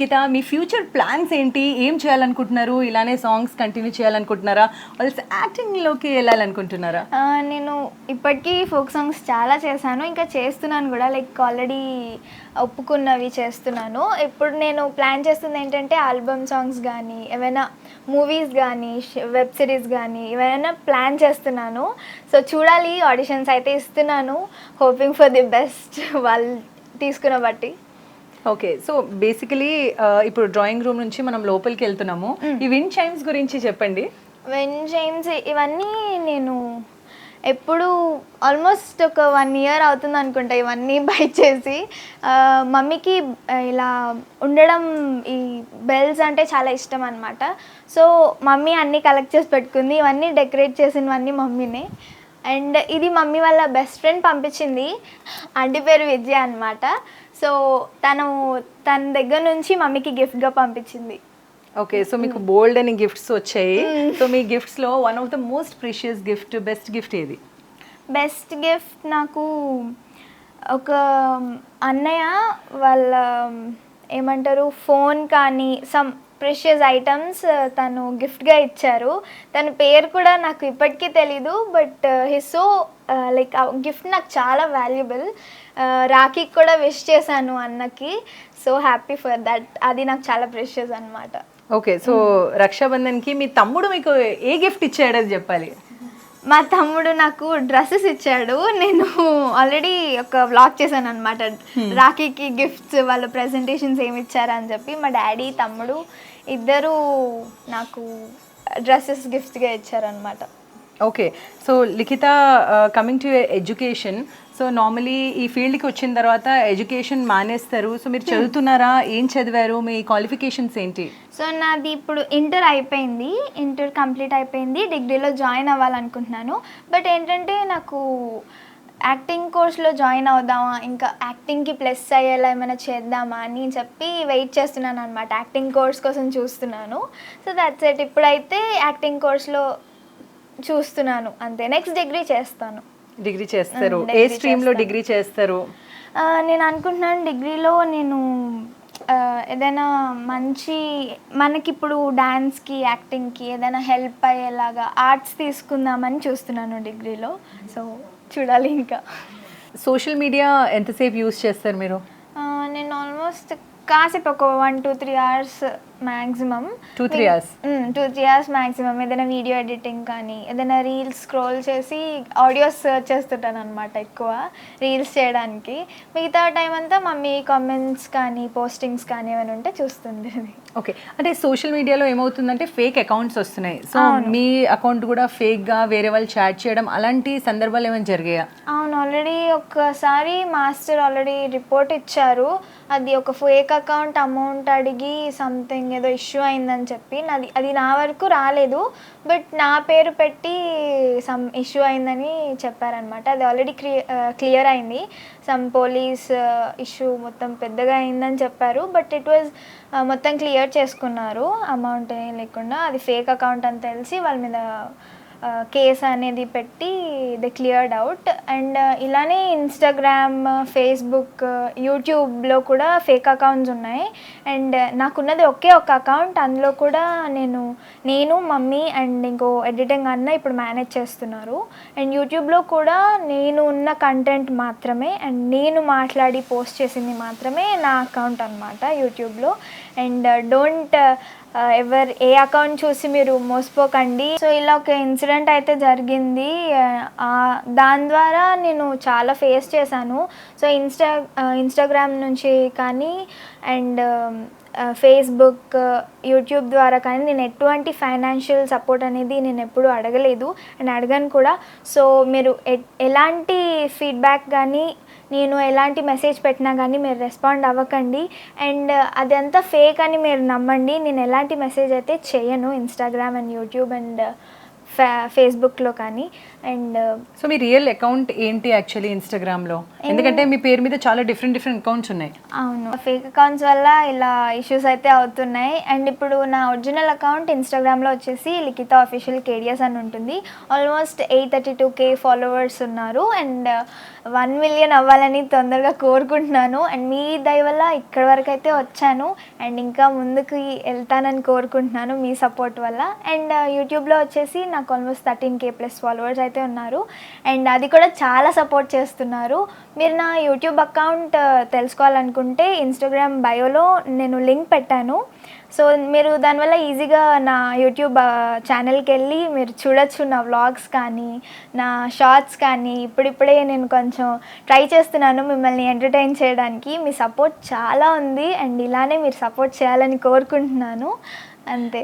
గిత మీ future plans ఏంటి? ఏం చేయాలనుకుంటున్నారు? ఇలానే సాంగ్స్ కంటిన్యూ చేయాలనుకుంటున్నారా? యాక్టింగ్లోకి వెళ్ళాలనుకుంటున్నారా? నేను ఇప్పటికీ ఫోక్ సాంగ్స్ చాలా చేశాను, ఇంకా చేస్తున్నాను కూడా. లైక్ ఆల్రెడీ ఒప్పుకున్నవి చేస్తున్నాను. ఇప్పుడు నేను ప్లాన్ చేస్తుంది ఏంటంటే ఆల్బమ్ సాంగ్స్ కానీ, ఏమైనా మూవీస్ కానీ, వెబ్ సిరీస్ కానీ ఏమైనా ప్లాన్ చేస్తున్నాను. సో చూడాలి, ఆడిషన్స్ అయితే ఇస్తున్నాను. హోపింగ్ ఫర్ ది బెస్ట్ వాళ్ళు తీసుకున్న బట్టి. ఓకే, సో బేసికలీ ఇప్పుడు డ్రాయింగ్ రూమ్ నుంచి మనం లోపలికి వెళ్తున్నాము. ఈ విండ్ చైమ్స్ గురించి చెప్పండి. విండ్ చైమ్స్ ఇవన్నీ నేను ఎప్పుడు ఆల్మోస్ట్ ఒక 1 year అవుతుంది అనుకుంటా ఇవన్నీ బై చేసి. మమ్మీకి ఇలా ఉండడం, ఈ బెల్స్ అంటే చాలా ఇష్టం అనమాట. సో మమ్మీ అన్నీ కలెక్ట్ చేసి పెట్టుకుంది. ఇవన్నీ డెకరేట్ చేసినవన్నీ మమ్మీనే. అండ్ ఇది మమ్మీ వాళ్ళ బెస్ట్ ఫ్రెండ్ పంపించింది. ఆంటీ పేరు విజయ అనమాట. సో తన దగ్గర నుంచి మమ్మీకి గిఫ్ట్గా పంపించింది. ఓకే, సో మీకు బోల్డ్ అని గిఫ్ట్స్ వచ్చాయి. సో మీ గిఫ్ట్స్లో one of the most precious gift, best gift ఏది? బెస్ట్ గిఫ్ట్ నాకు ఒక అన్నయ్య వాళ్ళ ఏమంటారు ఫోన్ కానీ సమ్ ప్రెషియస్ ఐటమ్స్ తను గిఫ్ట్గా ఇచ్చారు. తన పేరు కూడా నాకు ఇప్పటికీ తెలీదు, బట్ హిస్ సో లైక్ ఆ గిఫ్ట్ నాకు చాలా వాల్యుబుల్. రాఖీకి కూడా విష్ చేశాను అన్నకి. So happy for that. అది నాకు చాలా ప్రెషియస్ అనమాట. ఓకే, సో రక్షాబంధన్కి మీ తమ్ముడు మీకు ఏ గిఫ్ట్ ఇచ్చాడు అది చెప్పాలి. మా తమ్ముడు నాకు డ్రెస్సెస్ ఇచ్చాడు. నేను ఆల్రెడీ ఒక వ్లాగ్ చేశాను అనమాట, రాఖీకి గిఫ్ట్స్ వాళ్ళ ప్రెజెంటేషన్స్ ఏమి ఇచ్చారని చెప్పి. మా డాడీ తమ్ముడు ఇద్దరు నాకు డ్రెస్సెస్ గిఫ్ట్గా ఇచ్చారనమాట. Okay, so Likhitha, coming to education. So normally ఈ ఫీల్డ్కి వచ్చిన తర్వాత ఎడ్యుకేషన్ మానేస్తారు. సో మీరు చదువుతున్నారా? ఏం చదివారు? మీ క్వాలిఫికేషన్స్ ఏంటి? సో నాది ఇప్పుడు ఇంటర్ అయిపోయింది, ఇంటర్ కంప్లీట్ అయిపోయింది. డిగ్రీలో జాయిన్ అవ్వాలనుకుంటున్నాను. బట్ ఏంటంటే నాకు యాక్టింగ్ కోర్స్లో జాయిన్ అవుదామా, ఇంకా యాక్టింగ్కి ప్లస్ అయ్యేలా ఏమైనా చేద్దామా అని చెప్పి వెయిట్ చేస్తున్నాను అనమాట. యాక్టింగ్ కోర్స్ కోసం చూస్తున్నాను. So that's it. ఇప్పుడైతే యాక్టింగ్ కోర్స్లో చూస్తున్నాను అంతే. నెక్స్ట్ డిగ్రీ చేస్తాను. డిగ్రీ చేస్తారు? ఏ స్ట్రీమ్లో డిగ్రీ చేస్తారు? నేను అనుకుంటున్నాను డిగ్రీలో నేను ఏదైనా మంచి మనకిప్పుడు డాన్స్కి, యాక్టింగ్కి ఏదైనా హెల్ప్ అయ్యేలాగా ఆర్ట్స్ తీసుకుందామని చూస్తున్నాను డిగ్రీలో. సో చూడాలి. ఇంకా సోషల్ మీడియా ఎంతసేపు యూస్ చేస్తారు మీరు? నేను ఆల్మోస్ట్ కాసేపు ఒక 1-2-3 hours maximum. 2-3 hours? 2-3 hours maximum. ఏదైనా వీడియో ఎడిటింగ్ కానీ, ఏదైనా రీల్స్ స్క్రోల్ చేసి ఆడియోస్ సర్చ్ చేస్తుంటాను అనమాట ఎక్కువ రీల్స్ చేయడానికి. మిగతా టైం అంతా మమ్మీ కామెంట్స్ కానీ, పోస్టింగ్స్ కానీ ఏమైనా ఉంటే చూస్తుంది. ఓకే, అంటే సోషల్ మీడియాలో ఏమవుతుందంటే ఫేక్ అకౌంట్స్ వస్తున్నాయి. సో మీ అకౌంట్ కూడా ఫేక్గా వేరే వాళ్ళు చాట్ చేయడం, అలాంటి సందర్భాలు ఏమైనా జరిగాయా? అవును, ఆల్రెడీ ఒక్కసారి మాస్టర్ ఆల్రెడీ రిపోర్ట్ ఇచ్చారు. అది ఒక ఫేక్ అకౌంట్ అమౌంట్ అడిగి సంథింగ్ ఏదో ఇష్యూ అయిందని చెప్పి. అది నా వరకు రాలేదు, బట్ నా పేరు పెట్టి సమ్ ఇష్యూ అయిందని చెప్పారనమాట. అది ఆల్రెడీ క్లియర్ అయింది. సమ్ పోలీస్ ఇష్యూ మొత్తం పెద్దగా అయిందని చెప్పారు. బట్ ఇట్ వాజ్ మొత్తం క్లియర్ చేసుకున్నారు, అమౌంట్ ఏం లేకుండా. అది ఫేక్ అకౌంట్ అని తెలిసి వాళ్ళ మీద కేసు అనేది పెట్టి దే క్లియర్డ్ అవుట్. అండ్ ఇలానే ఇన్స్టాగ్రామ్, ఫేస్బుక్, యూట్యూబ్లో కూడా ఫేక్ అకౌంట్స్ ఉన్నాయి. అండ్ నాకున్నది ఒకే ఒక అకౌంట్. అందులో కూడా నేను మమ్మీ అండ్ ఇంకో ఎడిటింగ్ అన్న ఇప్పుడు మేనేజ్ చేస్తున్నారు. అండ్ యూట్యూబ్లో కూడా నేను ఉన్న కంటెంట్ మాత్రమే అండ్ నేను మాట్లాడి పోస్ట్ చేసింది మాత్రమే నా అకౌంట్ అనమాట యూట్యూబ్లో. అండ్ డోంట్ ఏ అకౌంట్ చూసి మీరు మోసపోకండి. సో ఇలా ఒక ఇన్సిడెంట్ అయితే జరిగింది. దాని ద్వారా నేను చాలా ఫేస్ చేశాను. సో ఇన్స్టాగ్రామ్ నుంచి కానీ అండ్ ఫేస్బుక్, యూట్యూబ్ ద్వారా కానీ నేను ఎటువంటి ఫైనాన్షియల్ సపోర్ట్ అనేది నేను ఎప్పుడూ అడగలేదు అండ్ అడగను కూడా. సో మీరు ఎలాంటి ఫీడ్బ్యాక్ కానీ, నేను ఎలాంటి మెసేజ్ పెట్టినా కానీ మీరు రెస్పాండ్ అవ్వకండి. అండ్ అదంతా ఫేక్ అని మీరు నమ్మండి. నేను ఎలాంటి మెసేజ్ అయితే చేయను ఇన్స్టాగ్రామ్ అండ్ యూట్యూబ్ అండ్ ఫేస్బుక్లో కానీ. And so me real account ఏంటి యాక్చువల్లీ ఇన్స్టాగ్రామ్లో? ఎందుకంటే మీ పేరు మీద చాలా డిఫరెంట్ అకౌంట్స్ ఉన్నాయి. అవును, ఫేక్ అకౌంట్స్ వల్ల ఇలా ఇష్యూస్ అయితే అవుతున్నాయి. అండ్ ఇప్పుడు నా ఒరిజినల్ అకౌంట్ ఇన్స్టాగ్రామ్లో వచ్చేసి లిఖిత అఫీషియల్ కేడిఎస్ అని ఉంటుంది. ఆల్మోస్ట్ 832K ఫాలోవర్స్ ఉన్నారు. అండ్ 1 మిలియన్ అవ్వాలని తొందరగా కోరుకుంటున్నాను. అండ్ మీ దయ వల్ల ఇక్కడి వరకు అయితే వచ్చాను అండ్ ఇంకా ముందుకు వెళ్తానని కోరుకుంటున్నాను మీ సపోర్ట్ వల్ల. అండ్ యూట్యూబ్లో వచ్చేసి నాకు ఆల్మోస్ట్ 13K ప్లస్ ఫాలోవర్స్ అయితే ఉన్నారు అండ్ అది కూడా చాలా సపోర్ట్ చేస్తున్నారు. మీరు నా యూట్యూబ్ అకౌంట్ తెలుసుకోవాలనుకుంటే ఇన్స్టాగ్రామ్ బయోలో నేను లింక్ పెట్టాను. సో మీరు దానివల్ల ఈజీగా నా యూట్యూబ్ ఛానల్కి వెళ్ళి మీరు చూడొచ్చు, నా వ్లాగ్స్ కానీ నా షార్ట్స్ కానీ. ఇప్పుడిప్పుడే నేను కొంచెం ట్రై చేస్తున్నాను మిమ్మల్ని ఎంటర్టైన్ చేయడానికి. మీ సపోర్ట్ చాలా ఉంది అండ్ ఇలానే మీరు సపోర్ట్ చేయాలని కోరుకుంటున్నాను. అంతే.